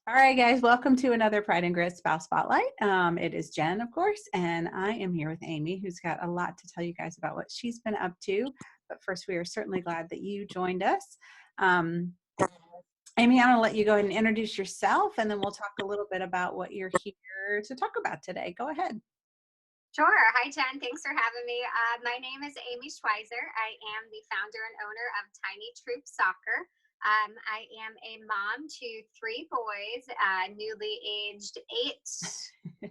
All right, guys, welcome to another Pride and Grit Spouse Spotlight. It is Jen, of course, and I am here with Amy, who's got a lot to tell you guys about what she's been up to. But first, we are certainly glad that you joined us. Amy, I'm going to let you go ahead and introduce yourself, and then we'll talk a little bit about what you're here to talk about today. Go ahead. Sure. Hi, Jen. Thanks for having me. My name is Amy Schweizer. I am the founder and owner of Tiny Troop Soccer. I am a mom to three boys, newly aged 8, 5, 3,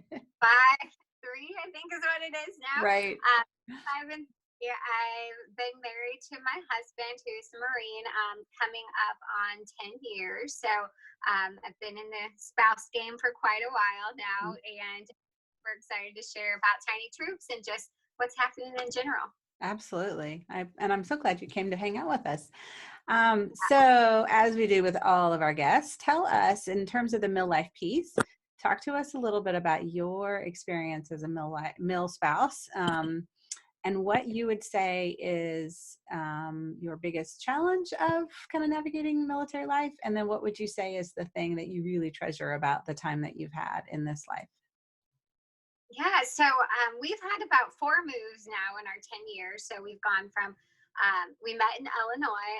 I think is what it is now. Right. 5 and 3. I've been married to my husband, who's a Marine, coming up on 10 years. So I've been in the spouse game for quite a while now, and we're excited to share about Tiny Troops and just what's happening in general. Absolutely. And I'm so glad you came to hang out with us. So as we do with all of our guests, tell us in terms of the mill life piece, talk to us a little bit about your experience as a mill spouse, and what you would say is your biggest challenge of kind of navigating military life. And then what would you say is the thing that you really treasure about the time that you've had in this life? Yeah, so we've had about 4 moves now in our 10 years. So we've gone from, we met in Illinois,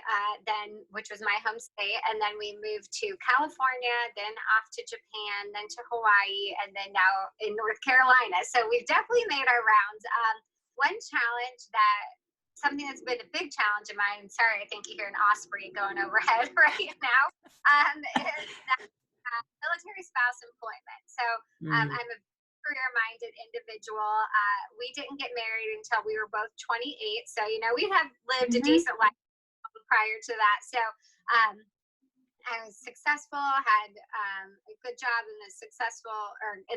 then which was my home state, and then we moved to California, then off to Japan, then to Hawaii, and then now in North Carolina. So we've definitely made our rounds. One challenge something that's been a big challenge of mine, sorry, I think you hear an osprey going overhead right now, is that, military spouse employment. So I'm a career-minded individual. We didn't get married until we were both 28. So, we have lived a decent life prior to that. So I was successful, had a good job in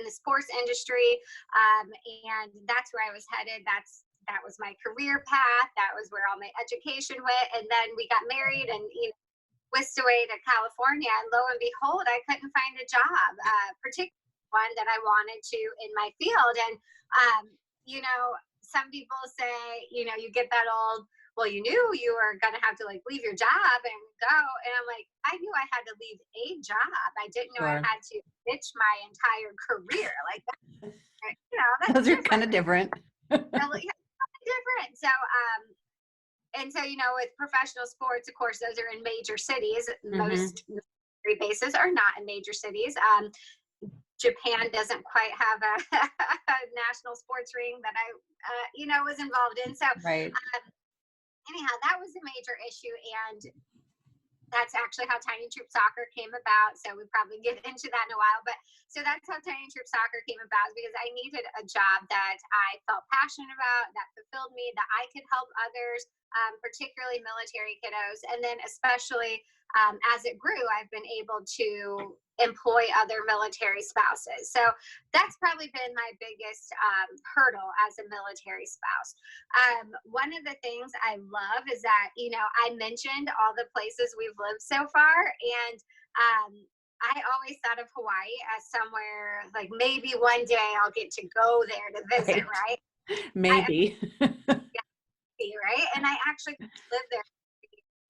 the sports industry. And that's where I was headed. That was my career path. That was where all my education went. And then we got married and, whisked away to California. And lo and behold, I couldn't find a job, particularly one that I wanted to in my field. And, some people say, you get that old, well, you knew you were going to have to leave your job and go. And I'm like, I knew I had to leave a job. I didn't know I had to ditch my entire career. Like that, that's Those are kind of different. Different. So, with professional sports, of course, those are in major cities. Most bases are not in major cities. Japan doesn't quite have a national sports ring that I, was involved in. So, right. Anyhow, that was a major issue, and that's actually how Tiny Troop Soccer came about. So we probably get into that in a while, but so that's how Tiny Troop Soccer came about, because I needed a job that I felt passionate about, that fulfilled me, that I could help others, particularly military kiddos. And then especially as it grew, I've been able to employ other military spouses. So that's probably been my biggest hurdle as a military spouse. One of the things I love is that, I mentioned all the places we've lived so far, and I always thought of Hawaii as somewhere like maybe one day I'll get to go there to visit, right? Maybe. Right? And I actually lived there.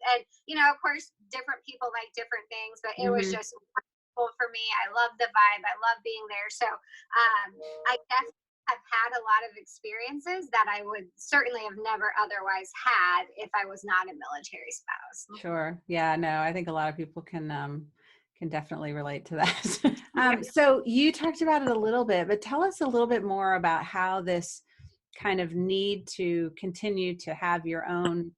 And, of course, different people like different things, but it was just wonderful for me. I love the vibe. I love being there. So I definitely have had a lot of experiences that I would certainly have never otherwise had if I was not a military spouse. Sure. Yeah, no, I think a lot of people can definitely relate to that. So you talked about it a little bit, but tell us a little bit more about how this kind of need to continue to have your own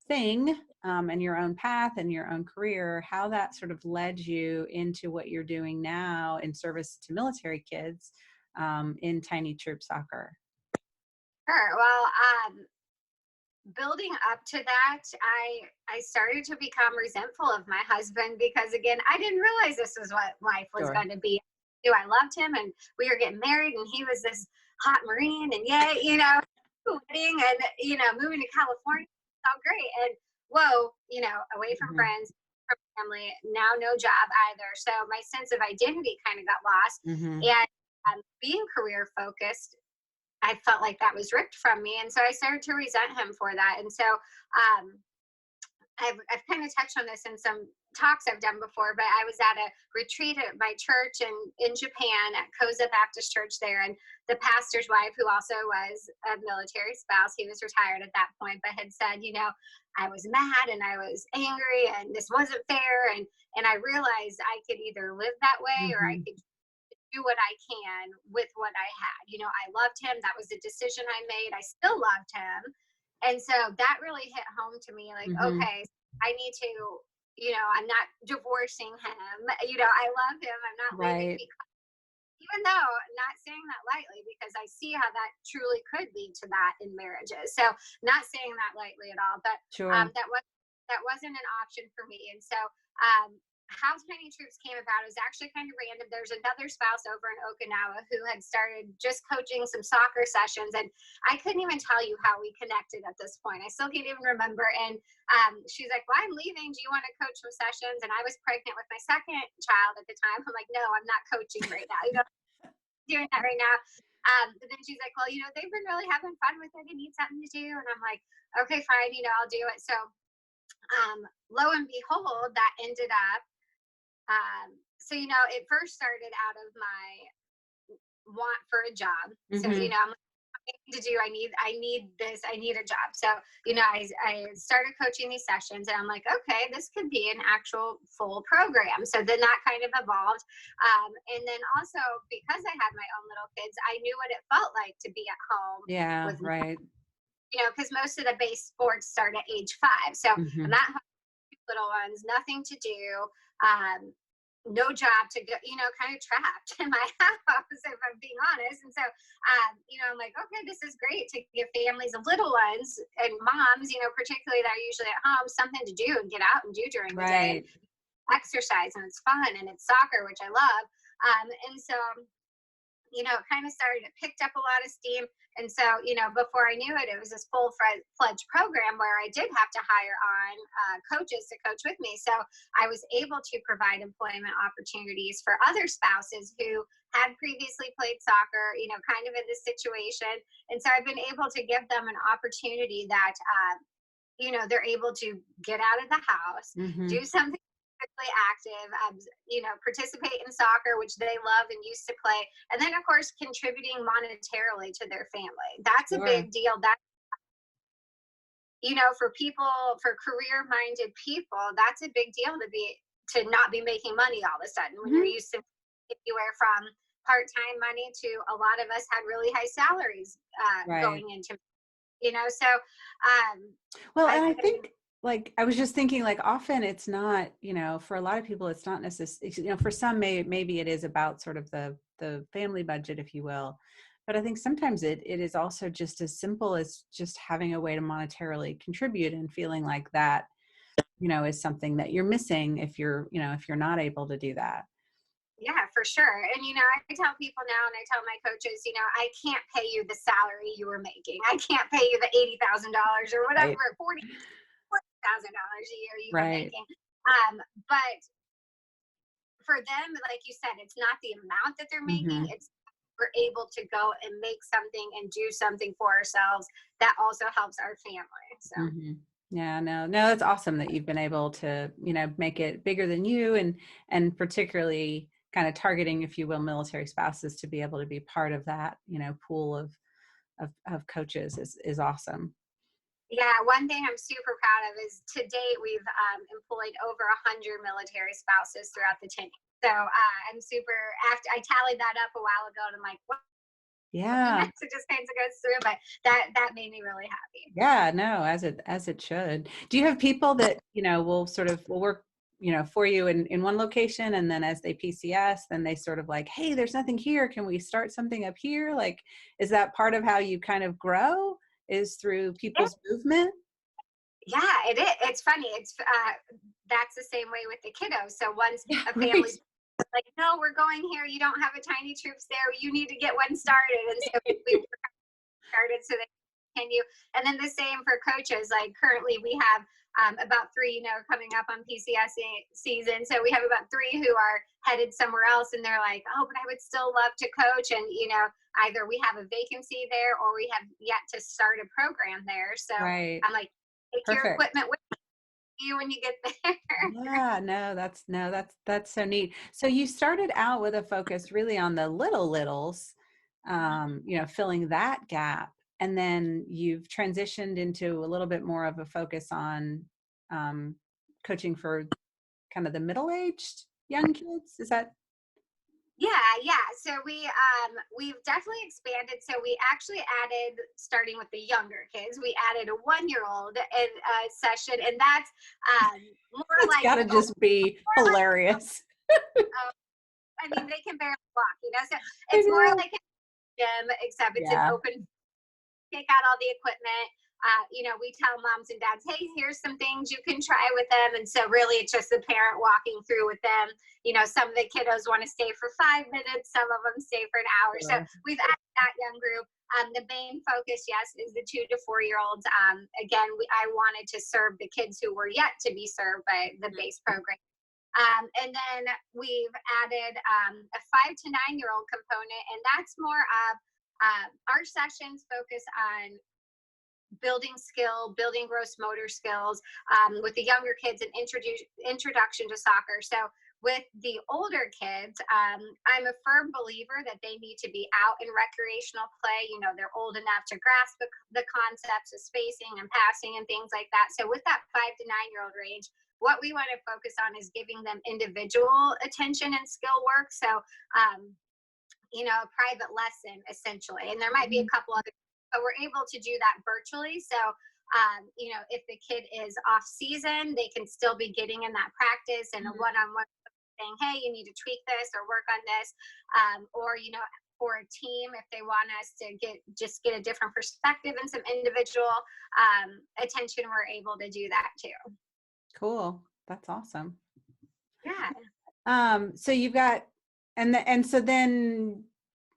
thing and your own path and your own career, how that sort of led you into what you're doing now in service to military kids in Tiny Troop Soccer. Sure. Well, building up to that, I started to become resentful of my husband because, again, I didn't realize this is what life was going to be. I loved him, and we were getting married, and he was this hot Marine, and wedding, and moving to California, felt great, and whoa, away from friends, from family, now no job either. So my sense of identity kind of got lost, and being career focused, I felt like that was ripped from me. And so I started to resent him for that. And so I've kind of touched on this in some talks I've done before, but I was at a retreat at my church in Japan at Koza Baptist Church there. And the pastor's wife, who also was a military spouse, he was retired at that point, but had said, I was mad and I was angry and this wasn't fair. And I realized I could either live that way or I Mm-hmm. could do what I can with what I had. I loved him. That was a decision I made. I still loved him. And so that really hit home to me like, Mm-hmm. okay, I need to, I'm not divorcing him. I love him. I'm not leaving Right. because, even though I'm not saying that lightly because I see how that truly could lead to that in marriages. So not saying that lightly at all, but Sure. that wasn't an option for me. And so um, how Tiny Troops came about is actually kind of random. There's another spouse over in Okinawa who had started just coaching some soccer sessions, and I couldn't even tell you how we connected at this point. I still can't even remember. And she's like, "Well, I'm leaving. Do you want to coach some sessions?" And I was pregnant with my second child at the time. I'm like, "No, I'm not coaching right now. Doing that right now." But then she's like, "Well, they've been really having fun with it. They need something to do." And I'm like, "Okay, fine. I'll do it." So lo and behold, that ended up. It first started out of my want for a job. So, Mm-hmm. I'm like, to do, I need this, I need a job. So, I started coaching these sessions and I'm like, okay, this could be an actual full program. So then that kind of evolved. And then also because I had my own little kids, I knew what it felt like to be at home Yeah. with, Right. because most of the base sports start at age 5. So Mm-hmm. I'm at home with little ones, nothing to do. Um, no job to go, kind of trapped in my house, if I'm being honest. And so, I'm like, okay, this is great to give families of little ones and moms, particularly that are usually at home, something to do and get out and do during the day and Right. exercise. And it's fun and it's soccer, which I love. And so it kind of started, it picked up a lot of steam. And so, before I knew it, it was this full-fledged program where I did have to hire on coaches to coach with me. So I was able to provide employment opportunities for other spouses who had previously played soccer, kind of in this situation. And so I've been able to give them an opportunity that, they're able to get out of the house, Mm-hmm. do something physically active, participate in soccer, which they love and used to play, and then of course contributing monetarily to their family. That's a Sure. big deal. That for people, for career-minded people, that's a big deal to not be making money all of a sudden when you're Mm-hmm. used to anywhere from part-time money to a lot of us had really high salaries Right. going into so um Well, and I I mean, think like I was just thinking like often it's not, for a lot of people it's not necessarily, for some maybe it is about sort of the family budget, if you will. But I think sometimes it is also just as simple as just having a way to monetarily contribute and feeling like that, is something that you're missing if you're not able to do that. yeah, for sure. And I tell people now, and I tell my coaches, I can't pay you the salary you were making. I can't pay you the $80,000 or whatever, Right. $40,000 a year you were Right. making. But for them, like you said, it's not the amount that they're making; Mm-hmm. it's we're able to go and make something and do something for ourselves that also helps our family. So Mm-hmm. Yeah, no, that's awesome that you've been able to, make it bigger than you and particularly kind of targeting, if you will, military spouses to be able to be part of that, pool of coaches is awesome. yeah, one thing I'm super proud of is to date we've employed over 100 military spouses throughout the 10 years. So I'm super. I tallied that up a while ago, and I'm like, wow, Yeah. it just kind of goes through. But that made me really happy. Yeah, no, as it should. Do you have people that, will work, for you in one location and then as they PCS, then they sort of like, hey, there's nothing here. Can we start something up here? Like, is that part of how you kind of grow is through Yeah, people's movement? yeah, it is. It's funny. It's that's the same way with the kiddos. So once Yeah, a right. family's like, no, we're going here. You don't have a tiny troops there. You need to get one started, and so we started so they continue. And then the same for coaches. Like currently we have about 3, coming up on PCS season. So we have about 3 who are headed somewhere else and they're like, oh, but I would still love to coach. And, either we have a vacancy there or we have yet to start a program there. So Right. I'm like, take your Perfect. equipment with you. you when you get there. Yeah, that's so neat. So you started out with a focus really on the littles, filling that gap, and then you've transitioned into a little bit more of a focus on um, coaching for kind of the middle-aged young kids. Is that? Yeah. So we've definitely expanded. So we actually added, starting with the younger kids, we added a 1-year-old in a session, and that's more That's like got to just be more like hilarious. I mean, they can barely walk, so I it's more know. like a gym, except it's an Yeah. open, take out all the equipment. We tell moms and dads, hey, here's some things you can try with them. And so really it's just the parent walking through with them. Some of the kiddos want to stay for 5 minutes, some of them stay for an hour. So Sure. we've added that young group. The main focus, yes, is the 2 to 4-year-olds. Again, I wanted to serve the kids who were yet to be served by the base program. And then we've added a 5 to 9-year-old component, and that's more of our sessions focus on building skill, building gross motor skills with the younger kids, and introduction to soccer. So with the older kids, I'm a firm believer that they need to be out in recreational play. They're old enough to grasp the concepts of spacing and passing and things like that. So with that 5 to 9-year-old range, what we want to focus on is giving them individual attention and skill work. So, a private lesson essentially. And there might be a couple other, but we're able to do that virtually. So, if the kid is off season, they can still be getting in that practice and a one-on-one saying, hey, you need to tweak this or work on this. Or, for a team, if they want us to get a different perspective and some individual attention, we're able to do that too. Cool. That's awesome. Yeah. So you've got, and so then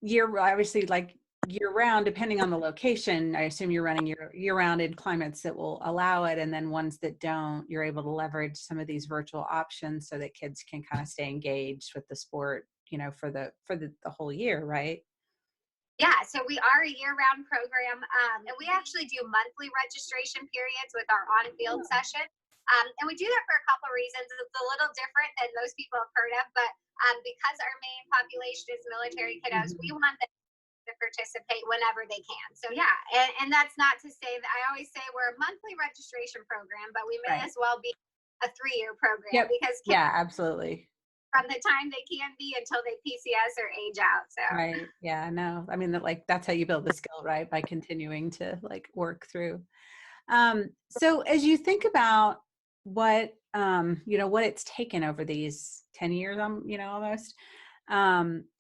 you're obviously like year round, depending on the location. I assume you're running year round in climates that will allow it. And then ones that don't, you're able to leverage some of these virtual options so that kids can kind of stay engaged with the sport, for the whole year, right? Yeah, so we are a year-round program, and we actually do monthly registration periods with our on-field session. And we do that for a couple of reasons. It's a little different than most people have heard of, but because our main population is military kiddos, we want them to participate whenever they can. So yeah, and that's not to say that, I always say we're a monthly registration program, but we may as well be a 3-year program because kids, yeah, absolutely, from the time they can be until they PCS or age out. So right, yeah, no, I mean that's how you build the skill, right? By continuing to work through. So as you think about what what it's taken over these 10 years, almost,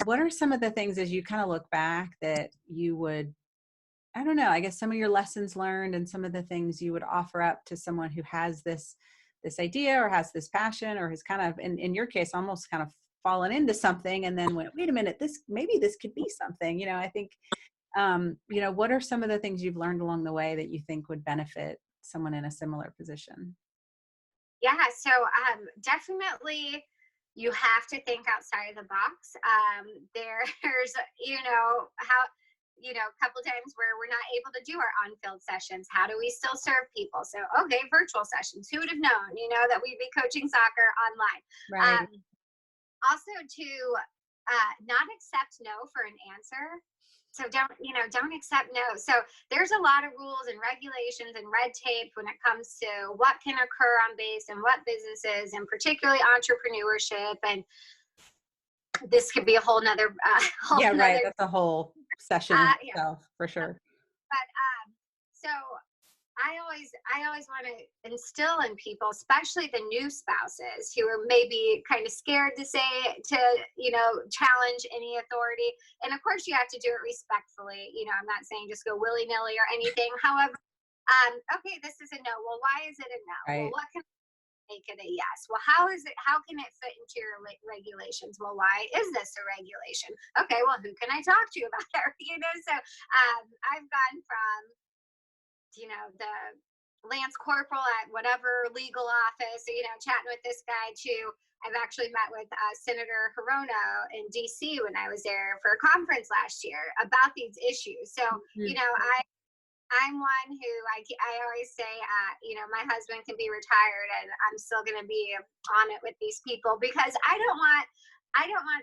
what are some of the things as you kind of look back that you would, I don't know, I guess some of your lessons learned and some of the things you would offer up to someone who has this idea or has this passion or has kind of, in your case, almost kind of fallen into something and then went, wait a minute, maybe this could be something, I think, what are some of the things you've learned along the way that you think would benefit someone in a similar position? yeah, so definitely you have to think outside of the box. There's, a couple times where we're not able to do our on-field sessions. How do we still serve people? So, okay, virtual sessions. Who would have known, that we'd be coaching soccer online? Right. Also to not accept no for an answer. So don't accept no. So there's a lot of rules and regulations and red tape when it comes to what can occur on base and what businesses, and particularly entrepreneurship. And this could be a whole nother Right, that's a whole session in itself, for sure. But so I always want to instill in people, especially the new spouses who are maybe kind of scared to challenge any authority. And of course you have to do it respectfully. I'm not saying just go willy-nilly or anything. However, okay, this is a no. Well, why is it a no? Right. Well, what can make it a yes? Well, how can it fit into your regulations? Well, why is this a regulation? Okay, well, who can I talk to about that? So I've gone from the Lance Corporal at whatever legal office, chatting with this guy too. I've actually met with Senator Hirono in DC when I was there for a conference last year about these issues. So, I'm one who I always say, my husband can be retired and I'm still going to be on it with these people because I don't want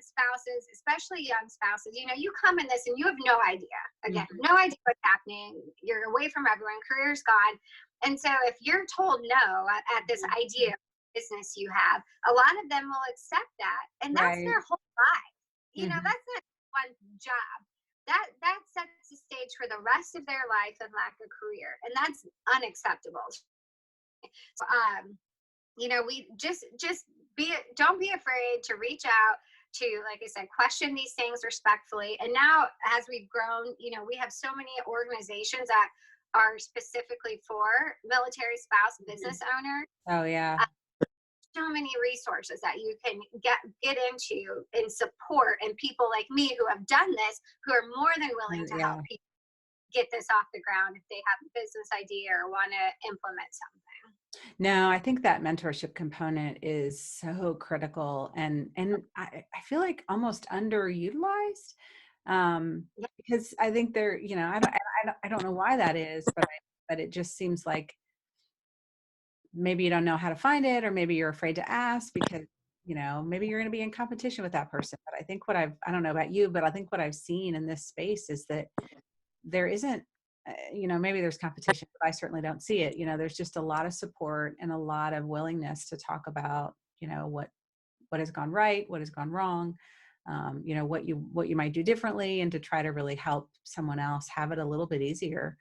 spouses, especially young spouses. You come in this and you have no idea. Again, Mhm. no idea what's happening. You're away from everyone. Career's gone. And so if you're told no at this idea of business you have, a lot of them will accept that, and that's Right. their whole life. Mhm. That's not one job. That sets the stage for the rest of their life and lack of career, and that's unacceptable. So, we just be don't be afraid to reach out to, like I said, question these things respectfully. And now, as we've grown, we have so many organizations that are specifically for military spouse Mhm. business owners. Oh yeah. uh, so many resources that you can get into and support, and people like me who have done this, who are more than willing to help Yeah. people get this off the ground if they have a business idea or want to implement something. No, I think that mentorship component is so critical and I feel like almost underutilized. Because I think they're, I don't know why that is, but it just seems like maybe you don't know how to find it, or maybe you're afraid to ask because, maybe you're going to be in competition with that person. But I think I don't know about you, but I think what I've seen in this space is that there isn't, maybe there's competition, but I certainly don't see it. There's just a lot of support and a lot of willingness to talk about, what has gone right, what has gone wrong, what you might do differently, and to try to really help someone else have it a little bit easier.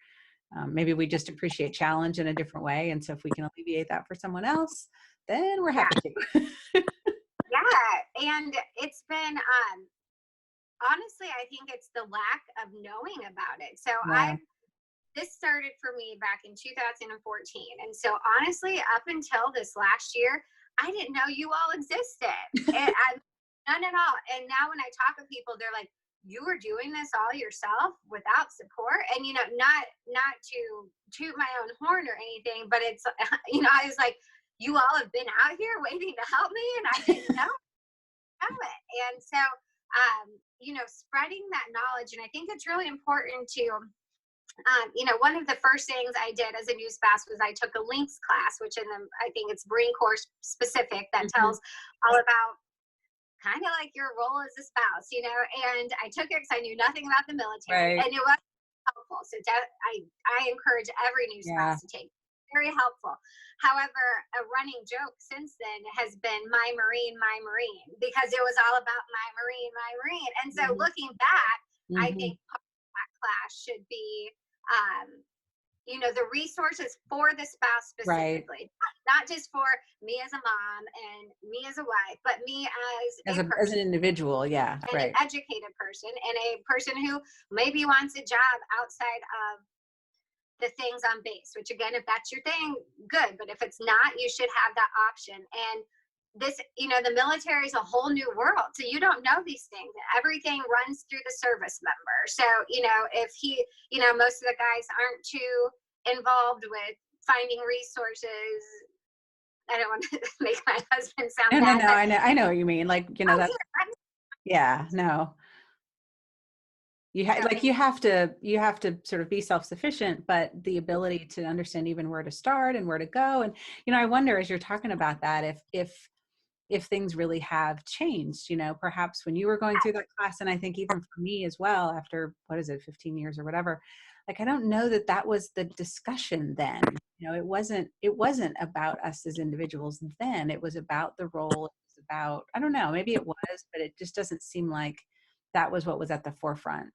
Maybe we just appreciate challenge in a different way, and so if we can alleviate that for someone else, then we're Yeah, happy to. yeah, and it's been honestly, I think it's the lack of knowing about it. So Yeah. this started for me back in 2014. And so honestly, up until this last year, I didn't know you all existed. None at all. And now when I talk with people, they're like, you were doing this all yourself without support. And not to toot my own horn or anything, but it's I was like, you all have been out here waiting to help me and I didn't know it. And so spreading that knowledge. And I think it's really important to one of the first things I did as a new spouse was I took a links class, which I think it's Marine Corps specific, that Mhm. tells all about kind of like your role as a spouse, and I took it because I knew nothing about the military, Right. and it was helpful. So I encourage every new Yeah. spouse to take it. Very helpful. However, a running joke since then has been my Marine, because it was all about my Marine. And so Mhm. looking back, I Mhm. think part of that class should be um, the resources for the spouse Right. specifically, not just for me as a mom and me as a wife, but me as a As an person individual, yeah, and an right. educated person and a person who maybe wants a job outside of the things on base, which again, if that's your thing, good. But if it's not, you should have that option. And the military is a whole new world. So you don't know these things. Everything runs through the service member. So, if most of the guys aren't too involved with finding resources. I don't want to make my husband sound No, no, bad, no, but I know what you mean, like, oh, that's here, yeah, no. so Like, you have to sort of be self-sufficient, but the ability to understand even where to start and where to go. And, I wonder, as you're talking about that, if things really have changed, perhaps when you were going through that class, and I think even for me as well, after, what is it, 15 years or whatever, like, I don't know that that was the discussion then. It wasn't about us as individuals then. It was about the role. It was about, I don't know, maybe it was, but it just doesn't seem like that was what was at the forefront.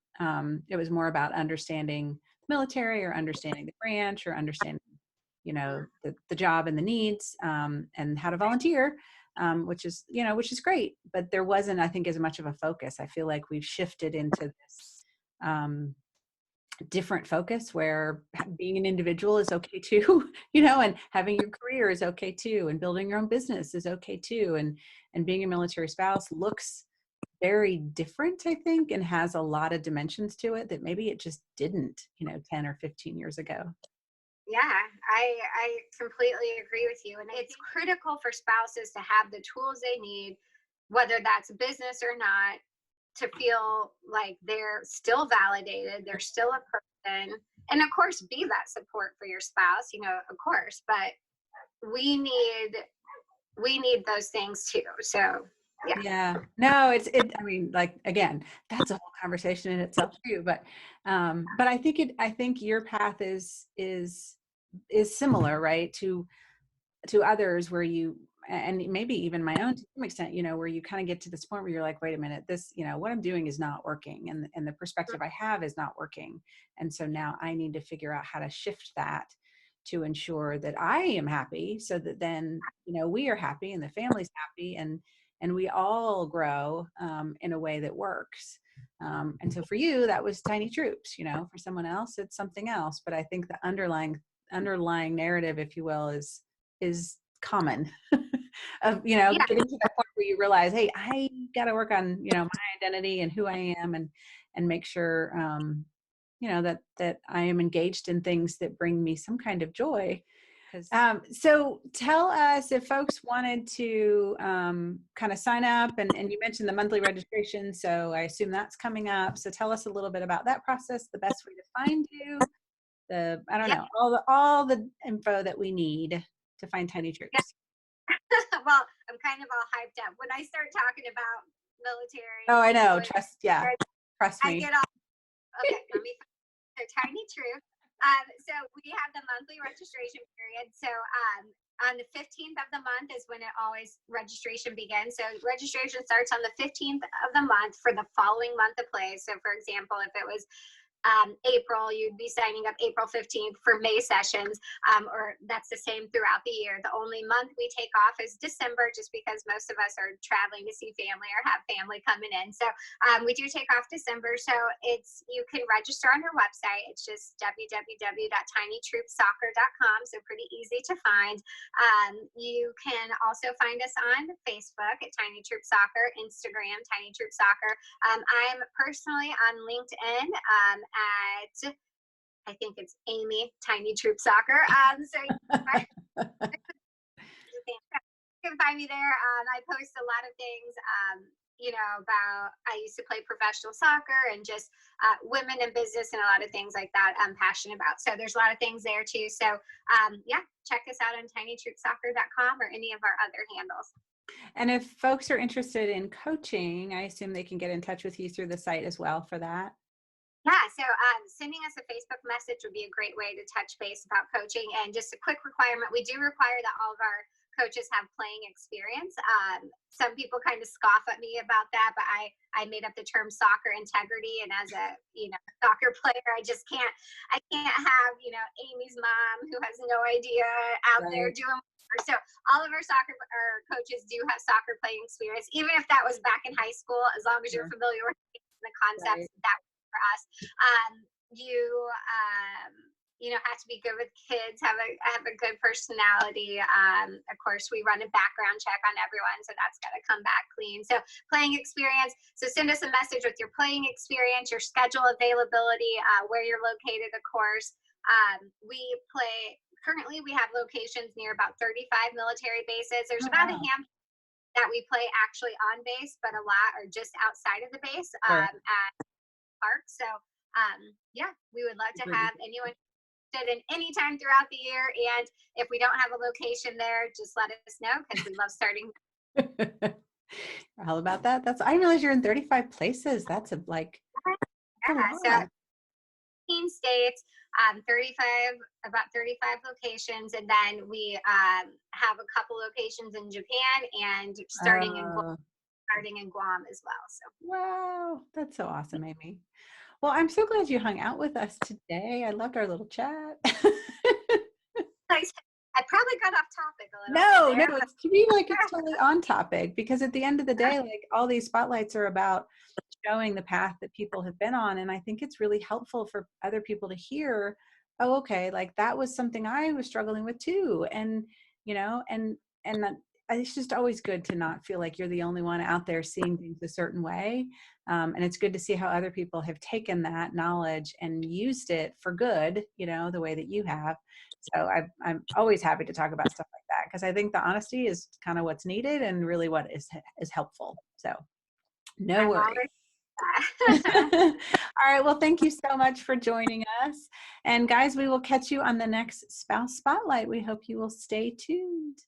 It was more about understanding the military, or understanding the branch, or understanding, the job and the needs, and how to volunteer, which is great. But there wasn't, I think, as much of a focus. I feel like we've shifted into this um, different focus where being an individual is okay too, and having your career is okay too, and building your own business is okay too, and being a military spouse looks very different, I think, and has a lot of dimensions to it that maybe it just didn't, 10 or 15 years ago. yeah, I completely agree with you. And it's critical for spouses to have the tools they need, whether that's business or not, to feel like they're still validated, they're still a person, and of course be that support for your spouse, of course, but we need those things too. So yeah. Yeah, no, I mean, like, again, that's a whole conversation in itself too, but I think your path is similar, right? To others where you, and maybe even my own to some extent, where you kind of get to this point where you're like, wait a minute, this, what I'm doing is not working, and the perspective I have is not working. And so now I need to figure out how to shift that to ensure that I am happy, so that then, we are happy and the family's happy, and we all grow in a way that works. And so for you, that was Tiny Troops, for someone else, it's something else. But I think the underlying narrative, if you will, is common of, Yeah. getting to that point where you realize, hey, I got to work on, my identity and who I am, and make sure, that I am engaged in things that bring me some kind of joy. So tell us, if folks wanted to kind of sign up, and you mentioned the monthly registration, so I assume that's coming up. So tell us a little bit about that process, the best way to find you, I don't Yeah. know, all the info that we need to find Tiny Troops. Well, I'm kind of all hyped up when I start talking about military. Oh, I know. Military, Trust I me. get all okay. Let me so Tiny Troop. So we have the monthly registration period. So on the 15th of the month is when it always registration begins. So registration starts on the 15th of the month for the following month of play. So for example, if it was April, you'd be signing up April 15th for May sessions, or that's the same throughout the year. The only month we take off is December, just because most of us are traveling to see family or have family coming in. So we do take off December. So you can register on our website. It's just www.tinytroopsoccer.com. So pretty easy to find. You can also find us on Facebook at Tiny Troop Soccer, Instagram, Tiny Troop Soccer. I'm personally on LinkedIn at, I think it's Amy Tiny Troop Soccer. So you can find me there. I post a lot of things, about, I used to play professional soccer and just women in business and a lot of things like that I'm passionate about. So there's a lot of things there too. So yeah, check us out on tinytroopsoccer.com or any of our other handles. And if folks are interested in coaching, I assume they can get in touch with you through the site as well for that. Yeah, so sending us a Facebook message would be a great way to touch base about coaching. And just a quick requirement, we do require that all of our coaches have playing experience. Some people kind of scoff at me about that, but I made up the term soccer integrity. And as a soccer player, I can't have Amy's mom who has no idea out there doing. So all of our coaches do have soccer playing experience, even if that was back in high school. As long as you're familiar with the concepts, that for us. You have to be good with kids, have a good personality. Of course, we run a background check on everyone, so that's got to come back clean. So playing experience. So send us a message with your playing experience, your schedule availability, where you're located, of course. Currently we have locations near about 35 military bases. There's about a handful that we play actually on base, but a lot are just outside of the base at park. So yeah, we would love to have anyone interested in any time throughout the year. And if we don't have a location there, just let us know, because we love starting. All about that. I realize you're in 35 places. That's so 15 states, about 35 locations, and then we have a couple locations in Japan and starting in Guam as well. So wow, that's so awesome, Amy. Well, I'm so glad you hung out with us today. I loved our little chat. I probably got off topic a little. No, it's to me like it's totally on topic, because at the end of the day, like, all these spotlights are about showing the path that people have been on. And I think it's really helpful for other people to hear, oh, okay, like that was something I was struggling with too. And, and it's just always good to not feel like you're the only one out there seeing things a certain way. And it's good to see how other people have taken that knowledge and used it for good, the way that you have. So I'm always happy to talk about stuff like that, because I think the honesty is kind of what's needed and really what is helpful. So no worries. All right. Well, thank you so much for joining us. And guys, we will catch you on the next Spouse Spotlight. We hope you will stay tuned.